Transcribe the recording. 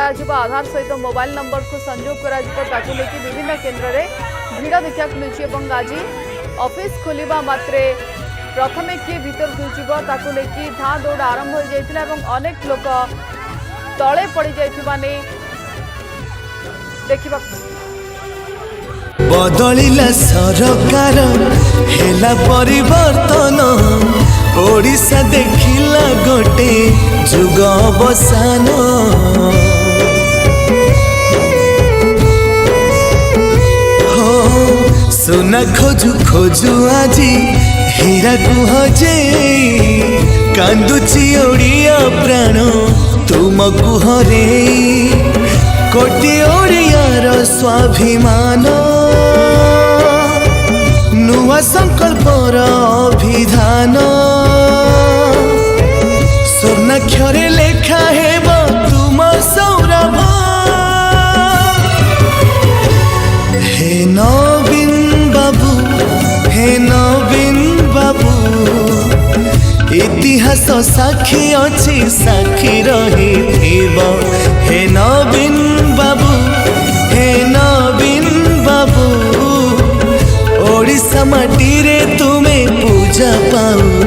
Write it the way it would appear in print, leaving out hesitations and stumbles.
आधार सहित mobile number को संयोग कर विभिन्न केन्द्र में भिड़ देखा मिली। आज ऑफिस खोलिबा मात्रे प्रथमे किए भीतर को लेकिन धाँ दौड़ आरंभ हो जाता अनेक लोक तले पड़ जाइथिबा ने देखा बदलिला सरकार हेला परिवर्तन ओडिशा देखिला गोटे जुग अवसान हो सुना खोजु खोजु आजी हीरा कुहजे कांदुची ओडिया प्राण तुमकु हरे कोटि ओडियार स्वाभिमान नुआ संकल्पर अभिधान स्वर्णाक्षरे लेखा हेब तुम सौरभ हे नवीन बाबू हे नवीन बाबू इतिहास साक्षी अच्छी साक्षी रही हे नवीन बाबू हे नवीन बाबू ओडिशा माटी रे तुम्हें पूजा पाऊ।